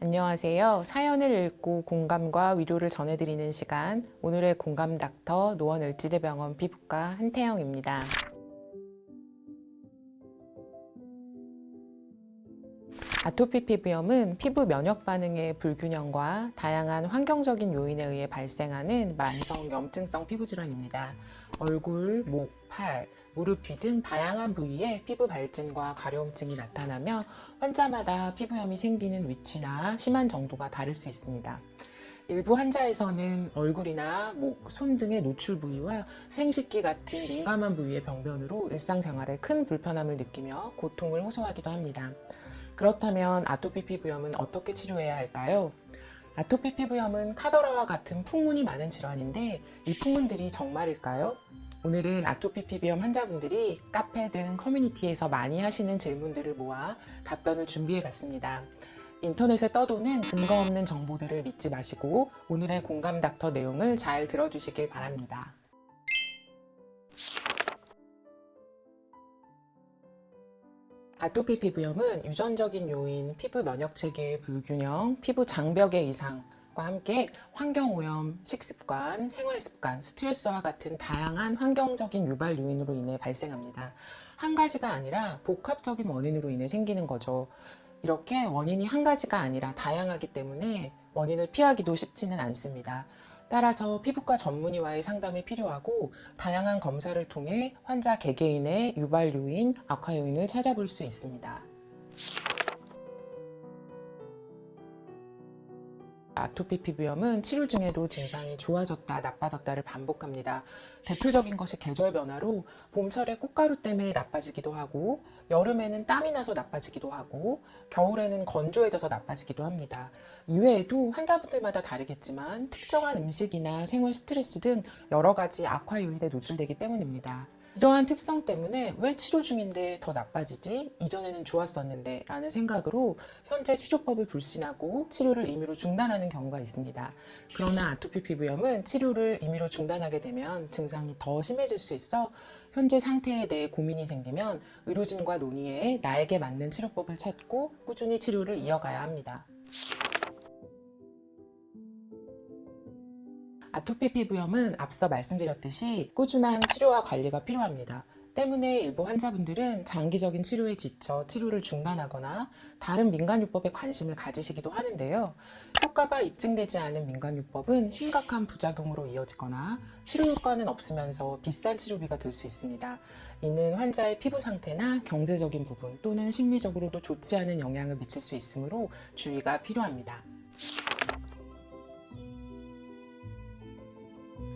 안녕하세요. 사연을 읽고 공감과 위로를 전해드리는 시간, 오늘의 공감 닥터 노원을지대병원 피부과 한태영입니다. 아토피 피부염은 피부 면역 반응의 불균형과 다양한 환경적인 요인에 의해 발생하는 만성 염증성 피부 질환입니다. 얼굴, 목, 팔, 무릎 뒤 등 다양한 부위에 피부 발진과 가려움증이 나타나며 환자마다 피부염이 생기는 위치나 심한 정도가 다를 수 있습니다. 일부 환자에서는 얼굴이나 목, 손 등의 노출 부위와 생식기 같은 민감한 부위의 병변으로 일상생활에 큰 불편함을 느끼며 고통을 호소하기도 합니다. 그렇다면 아토피 피부염은 어떻게 치료해야 할까요? 아토피 피부염은 카더라와 같은 풍문이 많은 질환인데 이 풍문들이 정말일까요? 오늘은 아토피 피부염 환자분들이 카페 등 커뮤니티에서 많이 하시는 질문들을 모아 답변을 준비해 봤습니다. 인터넷에 떠도는 근거 없는 정보들을 믿지 마시고 오늘의 공감 닥터 내용을 잘 들어주시길 바랍니다. 아토피 피부염은 유전적인 요인, 피부 면역 체계의 불균형, 피부 장벽의 이상과 함께 환경오염, 식습관, 생활습관, 스트레스와 같은 다양한 환경적인 유발 요인으로 인해 발생합니다. 한 가지가 아니라 복합적인 원인으로 인해 생기는 거죠. 이렇게 원인이 한 가지가 아니라 다양하기 때문에 원인을 피하기도 쉽지는 않습니다. 따라서 피부과 전문의와의 상담이 필요하고 다양한 검사를 통해 환자 개개인의 유발 요인, 악화 요인을 찾아볼 수 있습니다. 아토피 피부염은 치료 중에도 증상이 좋아졌다 나빠졌다를 반복합니다. 대표적인 것이 계절 변화로 봄철에 꽃가루 때문에 나빠지기도 하고 여름에는 땀이 나서 나빠지기도 하고 겨울에는 건조해져서 나빠지기도 합니다. 이외에도 환자분들마다 다르겠지만 특정한 음식이나 생활 스트레스 등 여러 가지 악화 요인에 노출되기 때문입니다. 이러한 특성 때문에 왜 치료 중인데 더 나빠지지? 이전에는 좋았었는데 라는 생각으로 현재 치료법을 불신하고 치료를 임의로 중단하는 경우가 있습니다. 그러나 아토피 피부염은 치료를 임의로 중단하게 되면 증상이 더 심해질 수 있어 현재 상태에 대해 고민이 생기면 의료진과 논의해 나에게 맞는 치료법을 찾고 꾸준히 치료를 이어가야 합니다. 아토피 피부염은 앞서 말씀드렸듯이 꾸준한 치료와 관리가 필요합니다. 때문에 일부 환자분들은 장기적인 치료에 지쳐 치료를 중단하거나 다른 민간요법에 관심을 가지시기도 하는데요. 효과가 입증되지 않은 민간요법은 심각한 부작용으로 이어지거나 치료 효과는 없으면서 비싼 치료비가 들 수 있습니다. 이는 환자의 피부 상태나 경제적인 부분 또는 심리적으로도 좋지 않은 영향을 미칠 수 있으므로 주의가 필요합니다.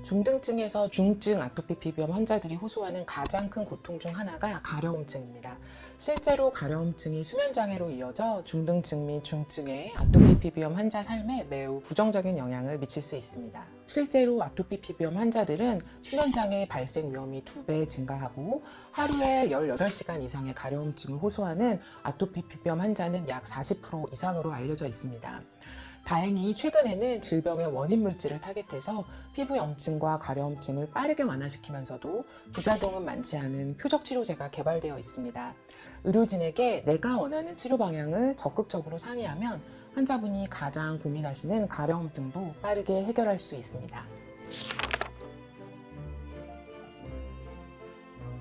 중등증에서 중증 아토피 피부염 환자들이 호소하는 가장 큰 고통 중 하나가 가려움증입니다. 실제로 가려움증이 수면장애로 이어져 중등증 및 중증의 아토피 피부염 환자 삶에 매우 부정적인 영향을 미칠 수 있습니다. 실제로 아토피 피부염 환자들은 수면장애 발생 위험이 2배 증가하고 하루에 18시간 이상의 가려움증을 호소하는 아토피 피부염 환자는 약 40% 이상으로 알려져 있습니다. 다행히 최근에는 질병의 원인 물질을 타겟해서 피부 염증과 가려움증을 빠르게 완화시키면서도 부작용은 많지 않은 표적 치료제가 개발되어 있습니다. 의료진에게 내가 원하는 치료 방향을 적극적으로 상의하면 환자분이 가장 고민하시는 가려움증도 빠르게 해결할 수 있습니다.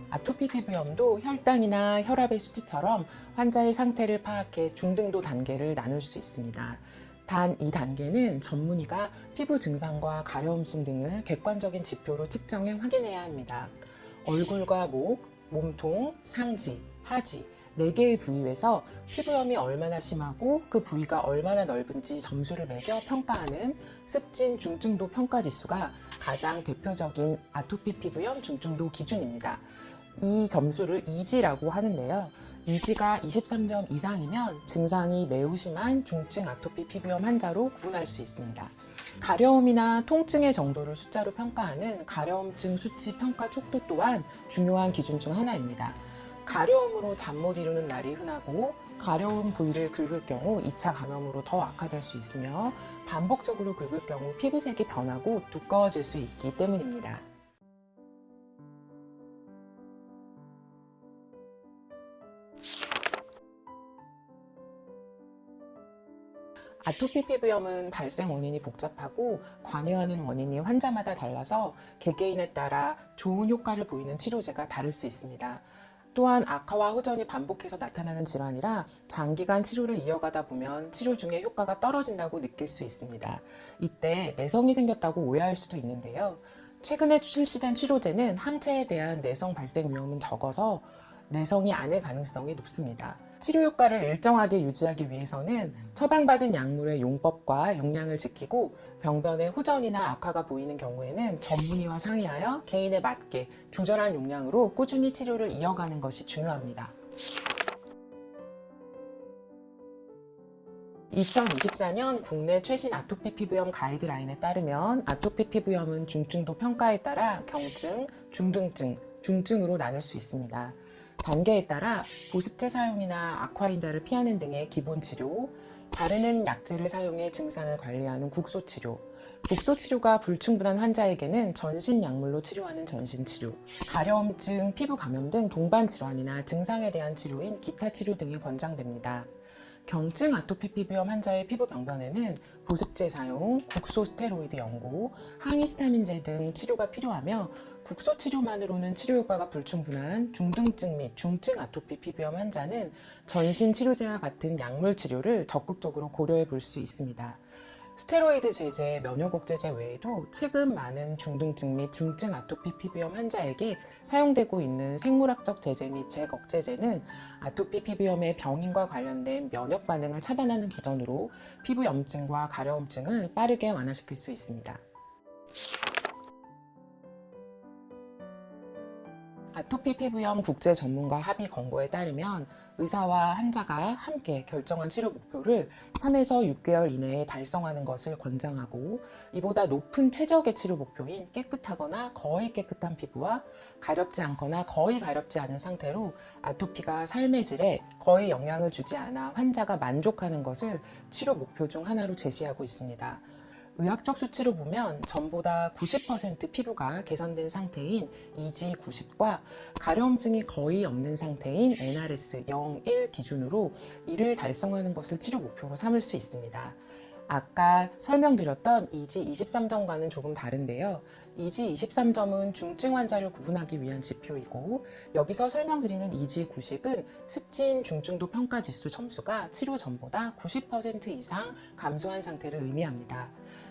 아토피 피부염도 혈당이나 혈압의 수치처럼 환자의 상태를 파악해 중등도 단계를 나눌 수 있습니다. 단 이 단계는 전문의가 피부 증상과 가려움증 등을 객관적인 지표로 측정해 확인해야 합니다. 얼굴과 목, 몸통, 상지, 하지 4개의 부위에서 피부염이 얼마나 심하고 그 부위가 얼마나 넓은지 점수를 매겨 평가하는 습진 중증도 평가 지수가 가장 대표적인 아토피 피부염 중증도 기준입니다. 이 점수를 이지라고 하는데요. 이지가 23점 이상이면 증상이 매우 심한 중증 아토피 피부염 환자로 구분할 수 있습니다. 가려움이나 통증의 정도를 숫자로 평가하는 가려움증 수치 평가 촉도 또한 중요한 기준 중 하나입니다. 가려움으로 잠 못 이루는 날이 흔하고 가려운 부위를 긁을 경우 2차 감염으로 더 악화될 수 있으며 반복적으로 긁을 경우 피부색이 변하고 두꺼워질 수 있기 때문입니다. 아토피 피부염은 발생 원인이 복잡하고 관여하는 원인이 환자마다 달라서 개개인에 따라 좋은 효과를 보이는 치료제가 다를 수 있습니다. 또한 악화와 호전이 반복해서 나타나는 질환이라 장기간 치료를 이어가다 보면 치료 중에 효과가 떨어진다고 느낄 수 있습니다. 이때 내성이 생겼다고 오해할 수도 있는데요. 최근에 출시된 치료제는 항체에 대한 내성 발생 위험은 적어서 내성이 아닐 가능성이 높습니다. 치료 효과를 일정하게 유지하기 위해서는 처방받은 약물의 용법과 용량을 지키고 병변에 호전이나 악화가 보이는 경우에는 전문의와 상의하여 개인에 맞게 조절한 용량으로 꾸준히 치료를 이어가는 것이 중요합니다. 2024년 국내 최신 아토피 피부염 가이드라인에 따르면 아토피 피부염은 중증도 평가에 따라 경증, 중등증, 중증으로 나눌 수 있습니다. 단계에 따라 보습제 사용이나 아쿠아인자를 피하는 등의 기본 치료, 바르는 약제를 사용해 증상을 관리하는 국소 치료, 국소 치료가 불충분한 환자에게는 전신 약물로 치료하는 전신 치료, 가려움증, 피부 감염 등 동반 질환이나 증상에 대한 치료인 기타 치료 등이 권장됩니다. 경증 아토피 피부염 환자의 피부 병변에는 보습제 사용, 국소 스테로이드 연고, 항히스타민제 등 치료가 필요하며 국소 치료만으로는 치료 효과가 불충분한 중등증 및 중증 아토피 피부염 환자는 전신 치료제와 같은 약물 치료를 적극적으로 고려해 볼 수 있습니다. 스테로이드 제제, 면역 억제제 외에도 최근 많은 중등증 및 중증 아토피 피부염 환자에게 사용되고 있는 생물학적 제제 및 잭 억제제는 아토피 피부염의 병인과 관련된 면역 반응을 차단하는 기전으로 피부 염증과 가려움증을 빠르게 완화시킬 수 있습니다. 아토피 피부염 국제 전문가 합의 권고에 따르면 의사와 환자가 함께 결정한 치료 목표를 3에서 6개월 이내에 달성하는 것을 권장하고, 이보다 높은 최적의 치료 목표인 깨끗하거나 거의 깨끗한 피부와 가렵지 않거나 거의 가렵지 않은 상태로 아토피가 삶의 질에 거의 영향을 주지 않아 환자가 만족하는 것을 치료 목표 중 하나로 제시하고 있습니다. 의학적 수치로 보면 전보다 90% 피부가 개선된 상태인 EG90과 가려움증이 거의 없는 상태인 NRS 0, 1 기준으로 이를 달성하는 것을 치료 목표로 삼을 수 있습니다. 아까 설명드렸던 EG23점과는 조금 다른데요. EG23점은 중증 환자를 구분하기 위한 지표이고, 여기서 설명드리는 EG90은 습진 중증도 평가 지수 점수가 치료 전보다 90% 이상 감소한 상태를 의미합니다.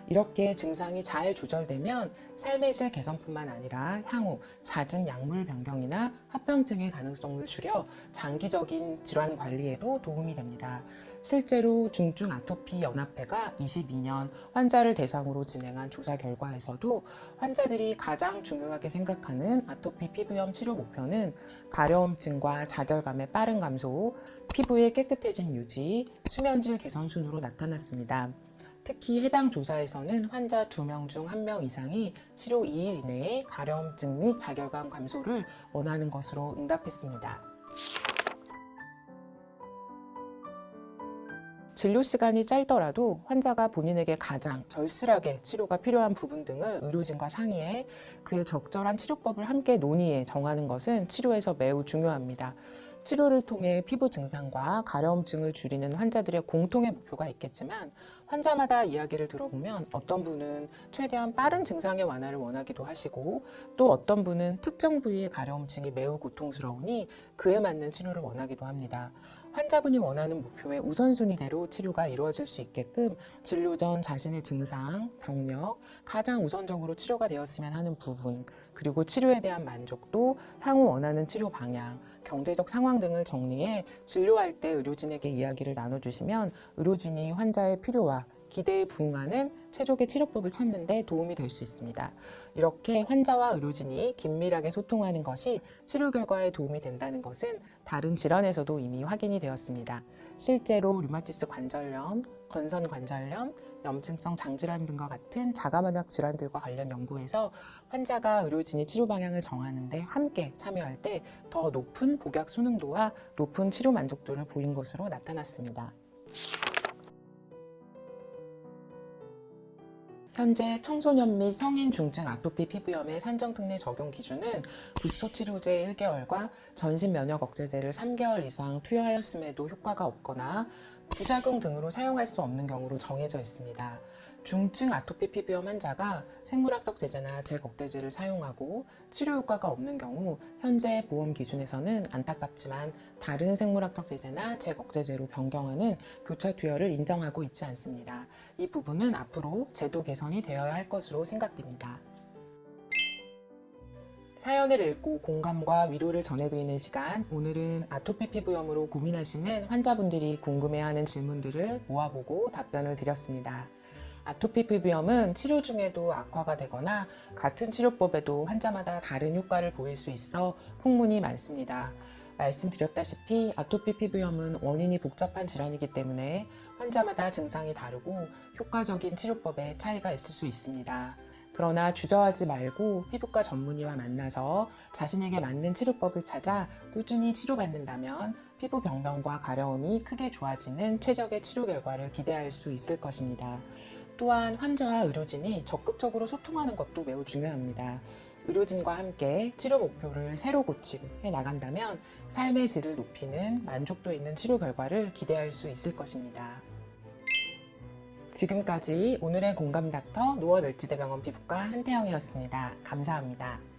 이렇게 증상이 잘 조절되면 삶의 질 개선뿐만 아니라 향후 잦은 약물 변경이나 합병증의 가능성을 줄여 장기적인 질환 관리에도 도움이 됩니다. 실제로 중증 아토피 연합회가 22년 환자를 대상으로 진행한 조사 결과에서도 환자들이 가장 중요하게 생각하는 아토피 피부염 치료 목표는 가려움증과 자결감의 빠른 감소, 피부의 깨끗해짐 유지, 수면질 개선 순으로 나타났습니다. 특히 해당 조사에서는 환자 2명 중 1명 이상이 치료 2일 이내에 가려움증 및 자결감 감소를 원하는 것으로 응답했습니다. 진료 시간이 짧더라도 환자가 본인에게 가장 절실하게 치료가 필요한 부분 등을 의료진과 상의해 그에 적절한 치료법을 함께 논의해 정하는 것은 치료에서 매우 중요합니다. 치료를 통해 피부 증상과 가려움증을 줄이는 환자들의 공통의 목표가 있겠지만, 환자마다 이야기를 들어보면 어떤 분은 최대한 빠른 증상의 완화를 원하기도 하시고, 또 어떤 분은 특정 부위의 가려움증이 매우 고통스러우니 그에 맞는 치료를 원하기도 합니다. 환자분이 원하는 목표의 우선순위대로 치료가 이루어질 수 있게끔 진료 전 자신의 증상, 병력, 가장 우선적으로 치료가 되었으면 하는 부분, 그리고 치료에 대한 만족도, 향후 원하는 치료 방향, 경제적 상황 등을 정리해 진료할 때 의료진에게 이야기를 나눠주시면 의료진이 환자의 필요와 기대에 부응하는 최적의 치료법을 찾는 데 도움이 될 수 있습니다. 이렇게 환자와 의료진이 긴밀하게 소통하는 것이 치료 결과에 도움이 된다는 것은 다른 질환에서도 이미 확인이 되었습니다. 실제로 류마티스 관절염, 건선 관절염, 염증성 장질환 등과 같은 자가면역 질환들과 관련 연구에서 환자가 의료진이 치료 방향을 정하는 데 함께 참여할 때 더 높은 복약 수능도와 높은 치료 만족도를 보인 것으로 나타났습니다. 현재 청소년 및 성인 중증 아토피 피부염의 산정 특례 적용 기준은 국소 치료제 1개월과 전신 면역 억제제를 3개월 이상 투여하였음에도 효과가 없거나 부작용 등으로 사용할 수 없는 경우로 정해져 있습니다. 중증 아토피 피부염 환자가 생물학적 제제나 잭 억제제를 사용하고 치료 효과가 없는 경우 현재 보험 기준에서는 안타깝지만 다른 생물학적 제제나 잭 억제제로 변경하는 교차 투여를 인정하고 있지 않습니다. 이 부분은 앞으로 제도 개선이 되어야 할 것으로 생각됩니다. 사연을 읽고 공감과 위로를 전해드리는 시간, 오늘은 아토피 피부염으로 고민하시는 환자분들이 궁금해하는 질문들을 모아보고 답변을 드렸습니다. 아토피 피부염은 치료 중에도 악화가 되거나 같은 치료법에도 환자마다 다른 효과를 보일 수 있어 풍문이 많습니다. 말씀드렸다시피 아토피 피부염은 원인이 복잡한 질환이기 때문에 환자마다 증상이 다르고 효과적인 치료법에 차이가 있을 수 있습니다. 그러나 주저하지 말고 피부과 전문의와 만나서 자신에게 맞는 치료법을 찾아 꾸준히 치료받는다면 피부 병변과 가려움이 크게 좋아지는 최적의 치료 결과를 기대할 수 있을 것입니다. 또한 환자와 의료진이 적극적으로 소통하는 것도 매우 중요합니다. 의료진과 함께 치료 목표를 새로 고침해 나간다면 삶의 질을 높이는 만족도 있는 치료 결과를 기대할 수 있을 것입니다. 지금까지 오늘의 공감 닥터 노원을지대병원 피부과 한태영이었습니다. 감사합니다.